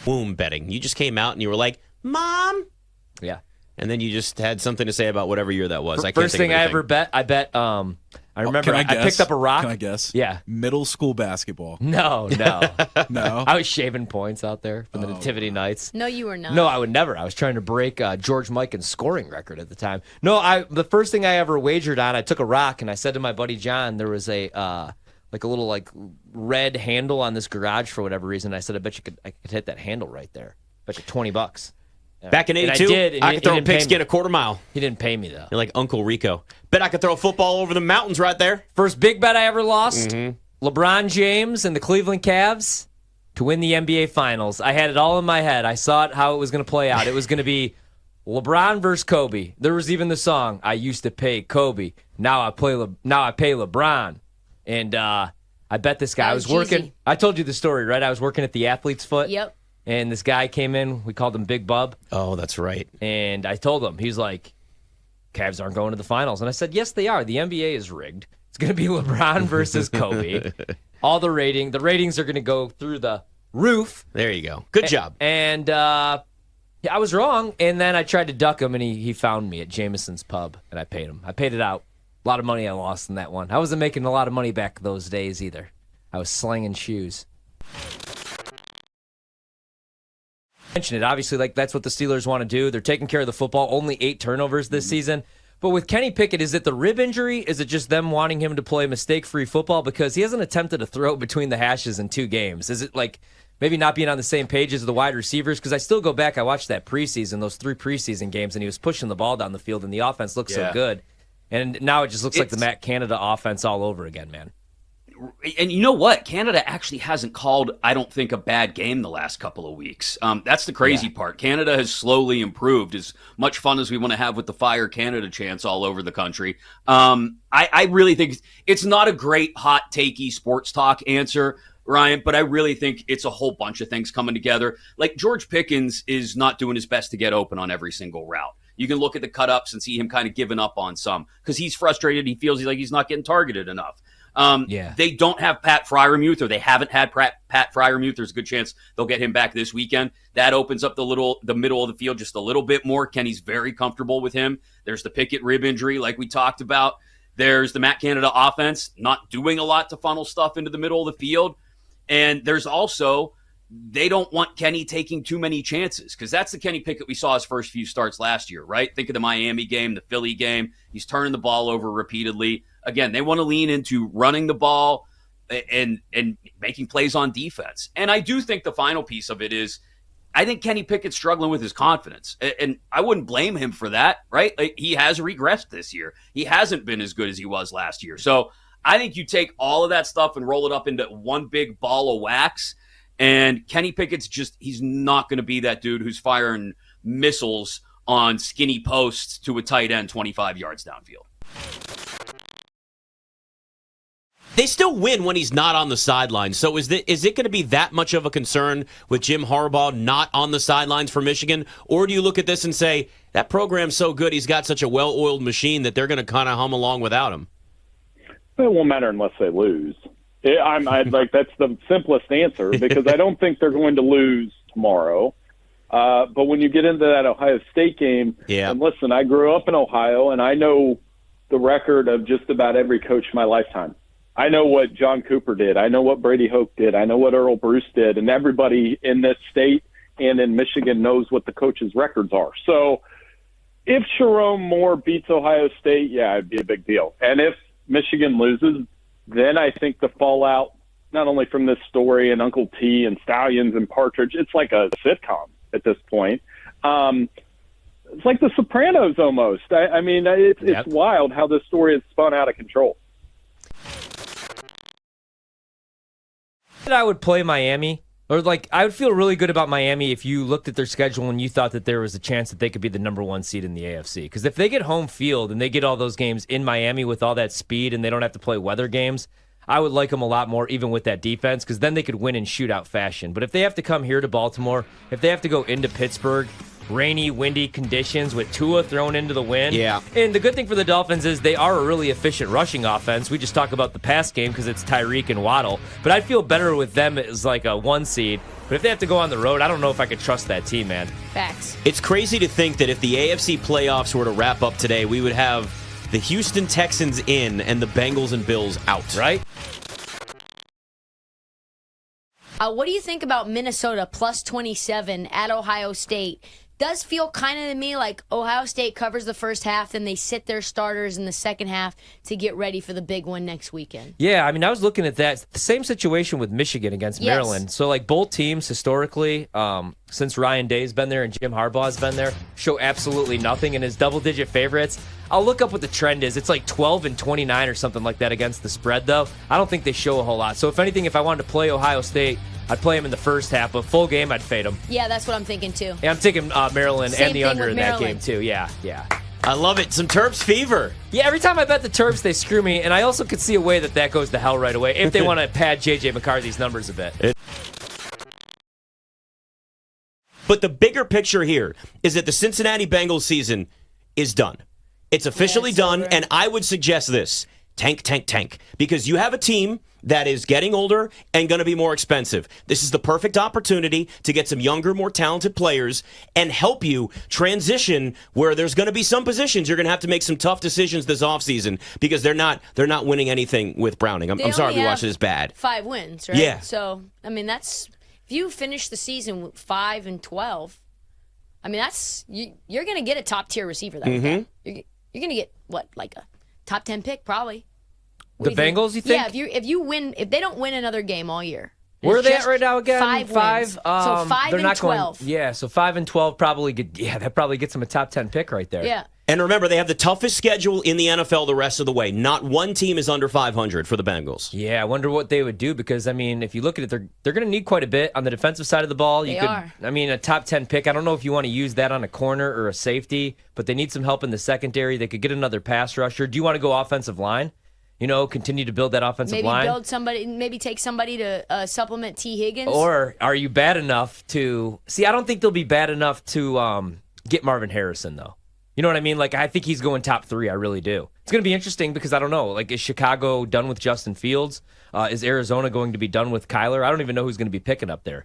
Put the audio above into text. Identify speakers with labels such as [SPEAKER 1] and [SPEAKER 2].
[SPEAKER 1] womb betting. You just came out and you were like, Mom.
[SPEAKER 2] Yeah.
[SPEAKER 1] And then you just had something to say about whatever year that was.
[SPEAKER 2] First thing I ever bet, I remember I picked up a rock.
[SPEAKER 3] Can I guess?
[SPEAKER 2] Yeah.
[SPEAKER 3] Middle school basketball.
[SPEAKER 2] No.
[SPEAKER 3] No?
[SPEAKER 2] I was shaving points out there for the Nativity Nights.
[SPEAKER 4] No, you were not.
[SPEAKER 2] No, I would never. I was trying to break George Mikan's scoring record at the time. No, the first thing I ever wagered on, I took a rock and I said to my buddy John, there was a little red handle on this garage for whatever reason. I said, I bet I could hit that handle right there. Bet you $20.
[SPEAKER 1] Back in 82, I could throw a pigskin a quarter mile.
[SPEAKER 2] He didn't pay me, though.
[SPEAKER 1] You're like Uncle Rico. Bet I could throw a football over the mountains right there.
[SPEAKER 2] First big bet I ever lost, LeBron James and the Cleveland Cavs to win the NBA Finals. I had it all in my head. I saw how it was going to play out. It was going to be LeBron versus Kobe. There was even the song, I used to pay Kobe. Now I pay LeBron. And I bet this guy. I was working.
[SPEAKER 4] Cheesy.
[SPEAKER 2] I told you the story, right? I was working at the Athlete's Foot.
[SPEAKER 4] Yep.
[SPEAKER 2] And this guy came in. We called him Big Bub.
[SPEAKER 1] Oh, that's right.
[SPEAKER 2] And I told him, he's like, Cavs aren't going to the finals. And I said, yes, they are. The NBA is rigged. It's going to be LeBron versus Kobe. All the ratings are going to go through the roof.
[SPEAKER 1] There you go. Good job.
[SPEAKER 2] And I was wrong. And then I tried to duck him, and he found me at Jameson's Pub, and I paid him. I paid it out. A lot of money I lost in that one. I wasn't making a lot of money back those days either. I was slinging shoes. Mention it. Obviously, that's what the Steelers want to do. They're taking care of the football. Only 8 turnovers this season. But with Kenny Pickett, is it the rib injury? Is it just them wanting him to play mistake-free football? Because he hasn't attempted a throw between the hashes in 2 games. Is it maybe not being on the same page as the wide receivers? Because I still go back. I watched that preseason, those 3 preseason games, and he was pushing the ball down the field, and the offense looked so good. And now it just looks like the Matt Canada offense all over again, man.
[SPEAKER 5] And you know what? Canada actually hasn't called, I don't think, a bad game the last couple of weeks. That's the crazy part. Canada has slowly improved. As much fun as we want to have with the Fire Canada chants all over the country. I really think it's not a great hot takey sports talk answer, Ryan, but I really think it's a whole bunch of things coming together. Like George Pickens is not doing his best to get open on every single route. You can look at the cut-ups and see him kind of giving up on some because he's frustrated. He feels like he's not getting targeted enough. They don't have Pat Freiermuth, or they haven't had Pat Freiermuth. There's a good chance they'll get him back this weekend. That opens up the middle of the field just a little bit more. Kenny's very comfortable with him. There's the Pickett rib injury like we talked about. There's the Matt Canada offense not doing a lot to funnel stuff into the middle of the field. And there's also, they don't want Kenny taking too many chances because that's the Kenny Pickett we saw his first few starts last year, right? Think of the Miami game, the Philly game. He's turning the ball over repeatedly. Again, they want to lean into running the ball and making plays on defense. And I do think the final piece of it is I think Kenny Pickett's struggling with his confidence. And I wouldn't blame him for that, right? He has regressed this year. He hasn't been as good as he was last year. So I think you take all of that stuff and roll it up into one big ball of wax. And Kenny Pickett's he's not going to be that dude who's firing missiles on skinny posts to a tight end 25 yards downfield.
[SPEAKER 1] They still win when he's not on the sidelines. So is it going to be that much of a concern with Jim Harbaugh not on the sidelines for Michigan? Or do you look at this and say, that program's so good, he's got such a well-oiled machine that they're going to kind of hum along without him?
[SPEAKER 6] It won't matter unless they lose. That's the simplest answer because I don't think they're going to lose tomorrow. But when you get into that Ohio State game, and listen, I grew up in Ohio, and I know the record of just about every coach in my lifetime. I know what John Cooper did. I know what Brady Hoke did. I know what Earl Bruce did. And everybody in this state and in Michigan knows what the coaches' records are. So if Jerome Moore beats Ohio State, it'd be a big deal. And if Michigan loses, then I think the fallout, not only from this story and Uncle T and Stallions and Partridge, it's like a sitcom at this point. It's like The Sopranos almost. It's wild how this story has spun out of control.
[SPEAKER 2] I would play Miami, or I would feel really good about Miami if you looked at their schedule and you thought that there was a chance that they could be the number 1 seed in the AFC. Because if they get home field and they get all those games in Miami with all that speed and they don't have to play weather games, I would like them a lot more, even with that defense, because then they could win in shootout fashion. But if they have to come here to Baltimore, if they have to go into Pittsburgh, rainy, windy conditions with Tua thrown into the wind.
[SPEAKER 1] Yeah.
[SPEAKER 2] And the good thing for the Dolphins is they are a really efficient rushing offense. We just talk about the pass game because it's Tyreek and Waddle. But I'd feel better with them as like a 1 seed But if they have to go on the road, I don't know if I could trust that team, man.
[SPEAKER 4] Facts.
[SPEAKER 1] It's crazy to think that if the AFC playoffs were to wrap up today, we would have the Houston Texans in and the Bengals and Bills out.
[SPEAKER 2] Right?
[SPEAKER 4] What do you think about Minnesota plus 27 at Ohio State? Does feel kind of to me like Ohio State covers the first half, then they sit their starters in the second half to get ready for the big one next weekend.
[SPEAKER 2] Yeah, I mean, I was looking at that. The same situation with Michigan against
[SPEAKER 4] Yes.
[SPEAKER 2] Maryland. So, like, both teams historically, since Ryan Day's been there and Jim Harbaugh's been there, show absolutely nothing. And as double-digit favorites, I'll look up what the trend is. It's like 12 and 29 or something like that against the spread, though. I don't think they show a whole lot. So, if anything, if I wanted to play Ohio State, I'd play them in the first half, but full game, I'd fade them.
[SPEAKER 4] Yeah, that's what I'm thinking, too.
[SPEAKER 2] Yeah, I'm taking Maryland
[SPEAKER 4] Same
[SPEAKER 2] and the
[SPEAKER 4] thing
[SPEAKER 2] under
[SPEAKER 4] with
[SPEAKER 2] in that
[SPEAKER 4] Maryland.
[SPEAKER 2] game, too. Yeah.
[SPEAKER 1] I love it. Some Terps fever.
[SPEAKER 2] Yeah, every time I bet the Terps, they screw me, and I also could see a way that goes to hell right away if they want to pad J.J. McCarthy's numbers a bit.
[SPEAKER 1] But the bigger picture here is that the Cincinnati Bengals season is done. It's officially
[SPEAKER 4] it's
[SPEAKER 1] done,
[SPEAKER 4] over.
[SPEAKER 1] and I would suggest this. Tank. Because you have a team that is getting older and going to be more expensive. This is the perfect opportunity to get some younger, more talented players and help you transition where there's going to be some positions you're going to have to make some tough decisions this offseason because they're not winning anything with Browning. I'm sorry if you watch it as bad.
[SPEAKER 4] 5 wins, right?
[SPEAKER 1] Yeah.
[SPEAKER 4] So, I mean, that's if you finish the season with 5 and 12, I mean, that's you're going to get a top tier receiver that with that. You're going to get what, like a top 10 pick probably. What
[SPEAKER 2] The
[SPEAKER 4] do you
[SPEAKER 2] Bengals, you think?
[SPEAKER 4] Yeah, if they don't win another game all year.
[SPEAKER 2] Where are
[SPEAKER 4] it's
[SPEAKER 2] they
[SPEAKER 4] just
[SPEAKER 2] at right now again?
[SPEAKER 4] 5 wins. So 5
[SPEAKER 2] they're
[SPEAKER 4] and
[SPEAKER 2] not
[SPEAKER 4] 12.
[SPEAKER 2] Going, yeah, so 5 and 12 probably that probably gets them a top 10 pick right there.
[SPEAKER 4] Yeah.
[SPEAKER 1] And remember, they have the toughest schedule in the NFL the rest of the way. Not one team is under 500 for the Bengals.
[SPEAKER 2] Yeah, I wonder what they would do because, I mean, if you look at it, they're going to need quite a bit on the defensive side of the ball.
[SPEAKER 4] They are.
[SPEAKER 2] I mean, a top 10 pick, I don't know if you want to use that on a corner or a safety, but they need some help in the secondary. They could get another pass rusher. Do you want to go offensive line? You know, continue to build that offensive line?
[SPEAKER 4] Maybe take somebody to supplement T. Higgins.
[SPEAKER 2] Or are you bad enough to... See, I don't think they'll be bad enough to get Marvin Harrison, though. You know what I mean? Like, I think he's going top 3. I really do. It's going to be interesting because I don't know. Like, is Chicago done with Justin Fields? Is Arizona going to be done with Kyler? I don't even know who's going to be picking up there.